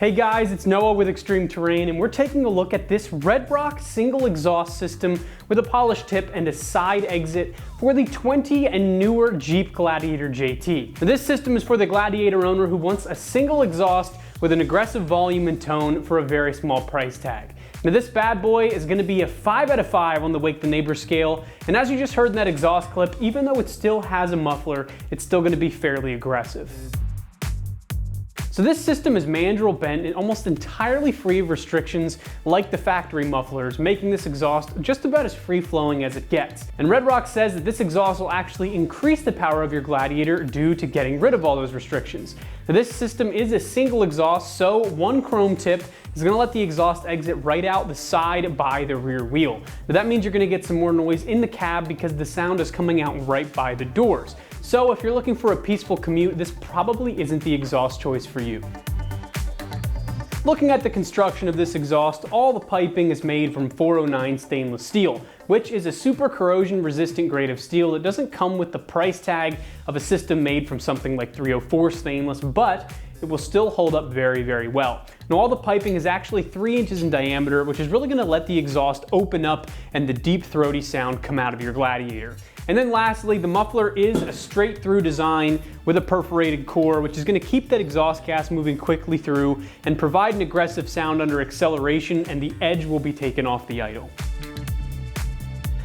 Hey guys, it's Noah with ExtremeTerrain, and we're taking a look at this RedRock Single Exhaust System with a polished tip and a side exit for the 20 and newer Jeep Gladiator JT. Now, this system is for the Gladiator owner who wants a single exhaust with an aggressive volume and tone for a very small price tag. Now this bad boy is going to be a 5 out of 5 on the Wake the Neighbor scale, and as you just heard in that exhaust clip, even though it still has a muffler, it's still going to be fairly aggressive. So this system is mandrel-bent and almost entirely free of restrictions like the factory mufflers, making this exhaust just about as free-flowing as it gets. And RedRock says that this exhaust will actually increase the power of your Gladiator due to getting rid of all those restrictions. Now this system is a single exhaust, so one chrome tip is going to let the exhaust exit right out the side by the rear wheel. Now that means you're going to get some more noise in the cab because the sound is coming out right by the doors. So if you're looking for a peaceful commute, this probably isn't the exhaust choice for you. Looking at the construction of this exhaust, all the piping is made from 409 stainless steel, which is a super corrosion resistant grade of steel that doesn't come with the price tag of a system made from something like 304 stainless, but it will still hold up very, very well. Now all the piping is actually 3 inches in diameter, which is really going to let the exhaust open up and the deep throaty sound come out of your Gladiator. And then lastly, the muffler is a straight through design with a perforated core, which is going to keep that exhaust gas moving quickly through and provide an aggressive sound under acceleration, and the edge will be taken off the idle.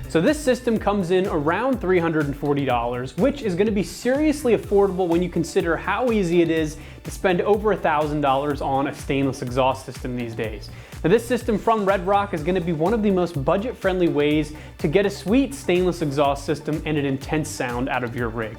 So this system comes in around $340, which is going to be seriously affordable when you consider how easy it is to spend over $1,000 on a stainless exhaust system these days. Now this system from RedRock is going to be one of the most budget-friendly ways to get a sweet stainless exhaust system and an intense sound out of your rig.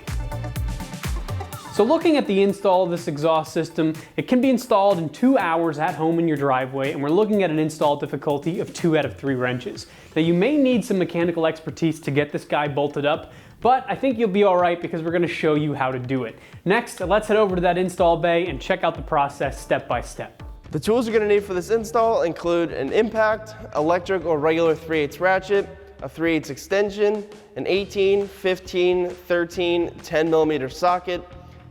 So looking at the install of this exhaust system, it can be installed in 2 hours at home in your driveway, and we're looking at an install difficulty of 2 out of 3 wrenches. Now you may need some mechanical expertise to get this guy bolted up, but I think you'll be alright because we're going to show you how to do it. Next, let's head over to that install bay and check out the process step by step. The tools you're going to need for this install include an impact, electric or regular 3/8 ratchet, a 3/8 extension, an 18, 15, 13, 10 millimeter socket,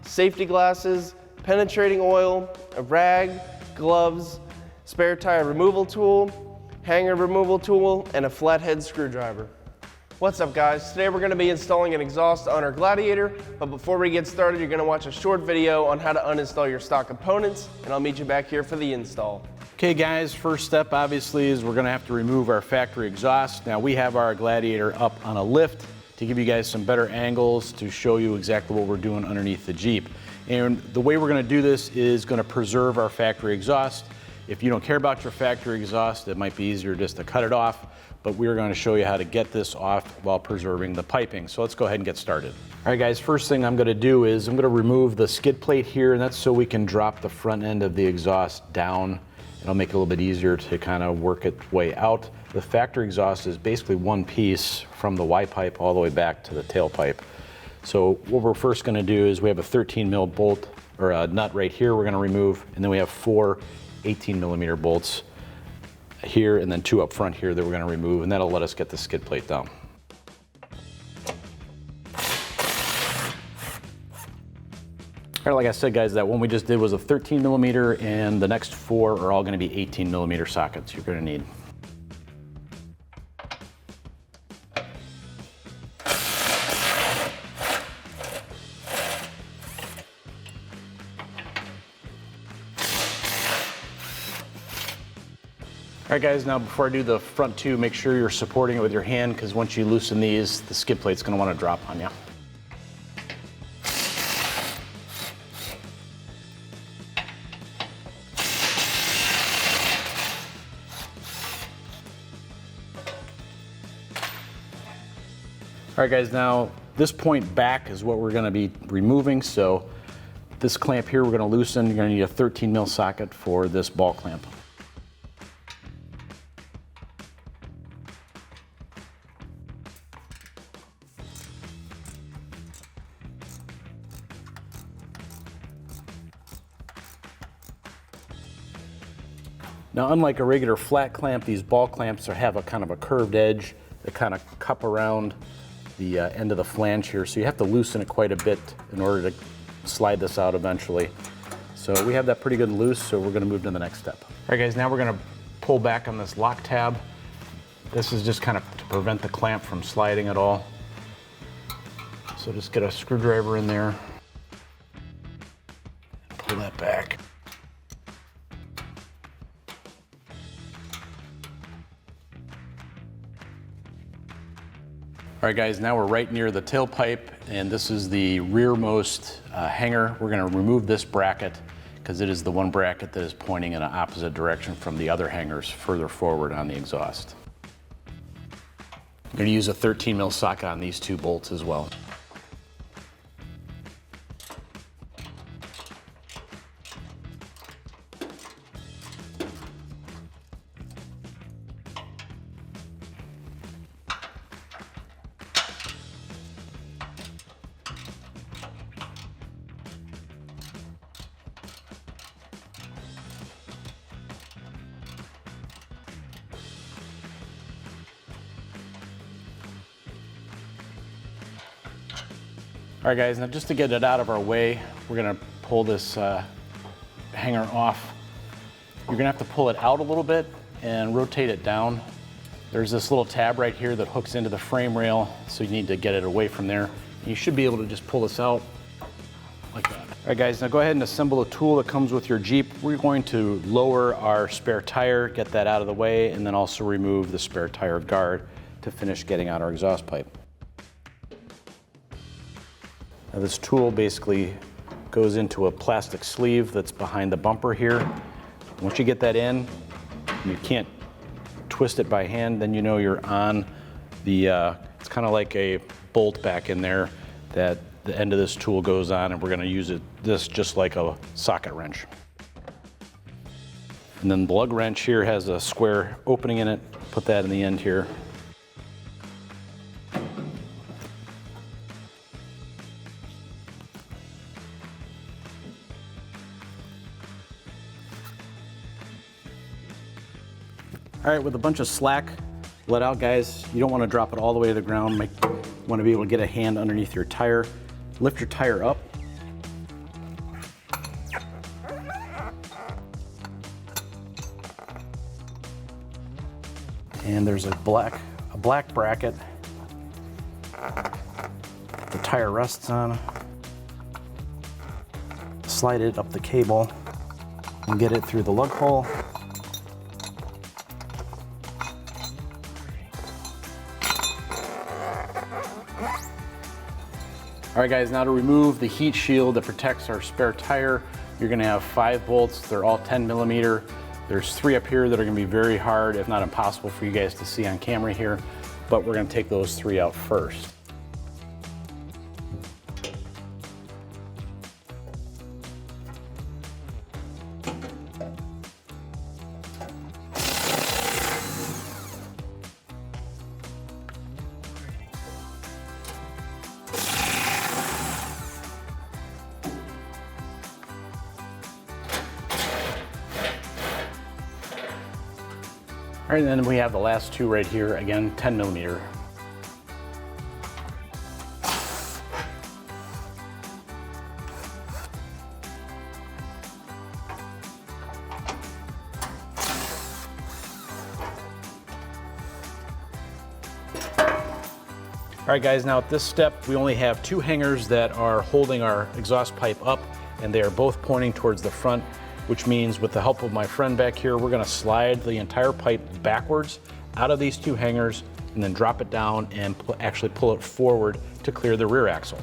safety glasses, penetrating oil, a rag, gloves, spare tire removal tool, hanger removal tool, and a flathead screwdriver. What's up guys? Today we're going to be installing an exhaust on our Gladiator, but before we get started you're going to watch a short video on how to uninstall your stock components, and I'll meet you back here for the install. Okay guys, first step obviously is we're going to have to remove our factory exhaust. Now we have our Gladiator up on a lift to give you guys some better angles to show you exactly what we're doing underneath the Jeep. And the way we're going to do this is going to preserve our factory exhaust. If you don't care about your factory exhaust, it might be easier just to cut it off, but we're going to show you how to get this off while preserving the piping. So let's go ahead and get started. All right guys, first thing I'm going to do is I'm going to remove the skid plate here, and that's so we can drop the front end of the exhaust down. It'll make it a little bit easier to kind of work its way out. The factory exhaust is basically one piece from the Y pipe all the way back to the tailpipe. So what we're first going to do is we have a 13 mil bolt or a nut right here we're going to remove, and then we have 4 18 millimeter bolts here and then 2 up front here that we're going to remove, and that'll let us get the skid plate down. All right, like I said guys, that one we just did was a 13 millimeter, and the next 4 are all going to be 18 millimeter sockets you're going to need. All right guys, now before I do the front two, make sure you're supporting it with your hand, because once you loosen these, the skid plate's gonna wanna drop on you. All right guys, now this point back is what we're gonna be removing. So this clamp here we're gonna loosen. You're gonna need a 13 mil socket for this ball clamp. Now, unlike a regular flat clamp, these ball clamps have a kind of a curved edge that kind of cup around the end of the flange here, so you have to loosen it quite a bit in order to slide this out eventually. So we have that pretty good and loose, so we're gonna move to the next step. All right guys, now we're gonna pull back on this lock tab. This is just kind of to prevent the clamp from sliding at all. So just get a screwdriver in there, pull that back. All right guys, now we're right near the tailpipe, and this is the rearmost hanger. We're gonna remove this bracket because it is the one bracket that is pointing in an opposite direction from the other hangers further forward on the exhaust. I'm gonna use a 13 mil socket on these two bolts as well. All right guys, now just to get it out of our way, we're gonna pull this hanger off. You're gonna have to pull it out a little bit and rotate it down. There's this little tab right here that hooks into the frame rail, so you need to get it away from there. You should be able to just pull this out like that. All right guys, now go ahead and assemble a tool that comes with your Jeep. We're going to lower our spare tire, get that out of the way, and then also remove the spare tire guard to finish getting out our exhaust pipe. Now this tool basically goes into a plastic sleeve that's behind the bumper here. Once you get that in, you can't twist it by hand, then you know you're on the, it's kind of like a bolt back in there that the end of this tool goes on, and we're gonna use this just like a socket wrench. And then the lug wrench here has a square opening in it. Put that in the end here. All right, with a bunch of slack let out, guys, you don't want to drop it all the way to the ground. You want to be able to get a hand underneath your tire. Lift your tire up. And there's a black bracket the tire rests on. Slide it up the cable and get it through the lug hole. All right guys, now to remove the heat shield that protects our spare tire, you're gonna have 5 bolts. They're all 10 millimeter. There's 3 up here that are gonna be very hard, if not impossible for you guys to see on camera here, but we're gonna take those 3 out first. All right, and then we have the last 2 right here, again, 10 millimeter. All right guys, now at this step, we only have 2 hangers that are holding our exhaust pipe up, and they are both pointing towards the front. which means with the help of my friend back here, we're gonna slide the entire pipe backwards out of these two hangers and then drop it down and actually pull it forward to clear the rear axle.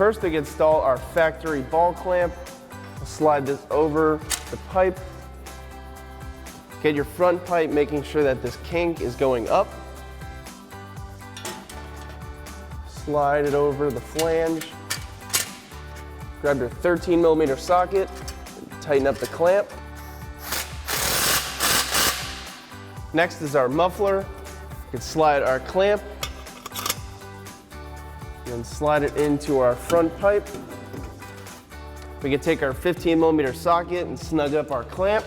First, we install our factory ball clamp. We'll slide this over the pipe. Get your front pipe, making sure that this kink is going up. Slide it over the flange. Grab your 13mm socket, and tighten up the clamp. Next is our muffler. You can slide our clamp and slide it into our front pipe. We can take our 15mm socket and snug up our clamp.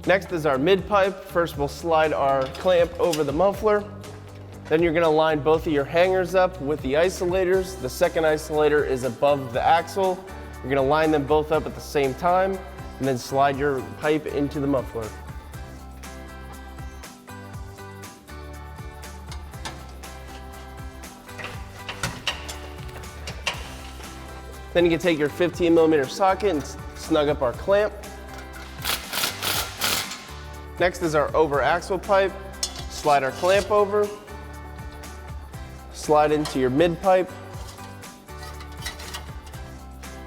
Next is our mid pipe. First we'll slide our clamp over the muffler. Then you're gonna line both of your hangers up with the isolators. The second isolator is above the axle. You're gonna line them both up at the same time and then slide your pipe into the muffler. Then you can take your 15mm socket and snug up our clamp. Next is our over axle pipe. Slide our clamp over. Slide into your mid pipe.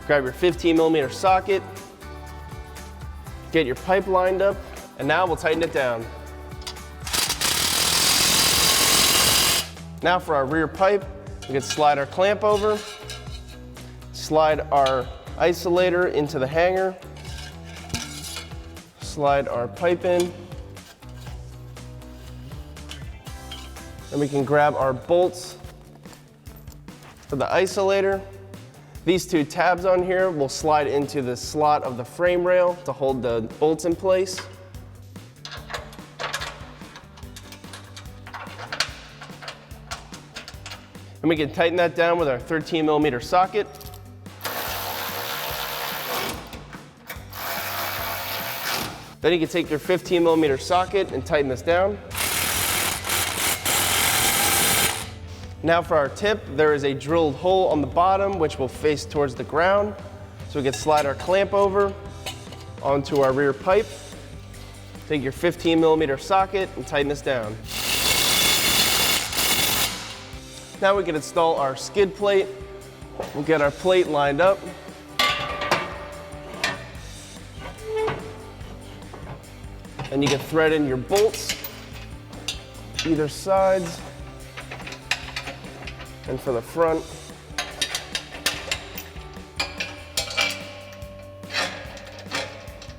Grab your 15mm socket. Get your pipe lined up, and now we'll tighten it down. Now for our rear pipe, we can slide our clamp over. Slide our isolator into the hanger. Slide our pipe in. And we can grab our bolts for the isolator. These two tabs on here will slide into the slot of the frame rail to hold the bolts in place. And we can tighten that down with our 13mm socket. Then you can take your 15mm socket and tighten this down. Now for our tip, there is a drilled hole on the bottom which will face towards the ground. So we can slide our clamp over onto our rear pipe. Take your 15mm socket and tighten this down. Now we can install our skid plate. We'll get our plate lined up. And you can thread in your bolts, either sides, and for the front.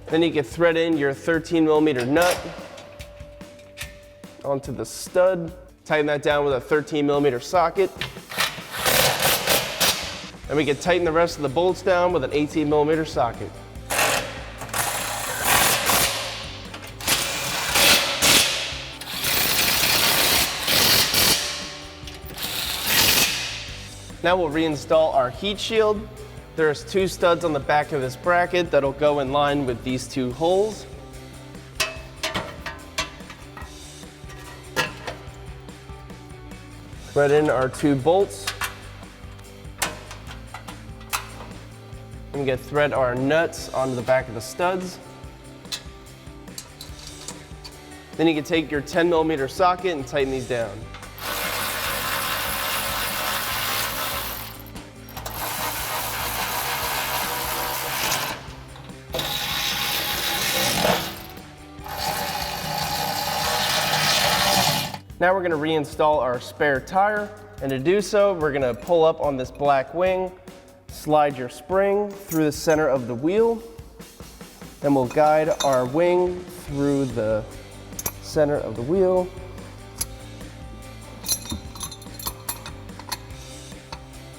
Then you can thread in your 13mm nut onto the stud. Tighten that down with a 13mm socket. And we can tighten the rest of the bolts down with an 18mm socket. Now we'll reinstall our heat shield. There's two studs on the back of this bracket that'll go in line with these two holes. Thread in our two bolts. And we can thread our nuts onto the back of the studs. Then you can take your 10mm socket and tighten these down. Now we're going to reinstall our spare tire, and to do so, we're going to pull up on this black wing, slide your spring through the center of the wheel, then we'll guide our wing through the center of the wheel.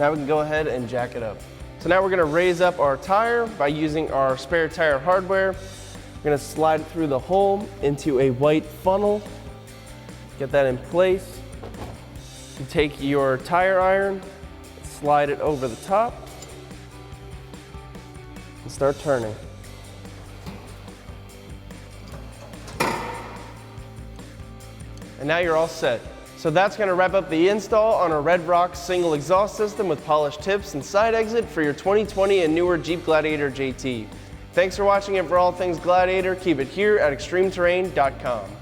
Now we can go ahead and jack it up. So now we're going to raise up our tire by using our spare tire hardware. We're going to slide it through the hole into a white funnel. Get that in place. You take your tire iron, slide it over the top and start turning. And now you're all set. So that's going to wrap up the install on our RedRock Single Exhaust System with polished tips and side exit for your 2020 and newer Jeep Gladiator JT. Thanks for watching, and for all things Gladiator, keep it here at ExtremeTerrain.com.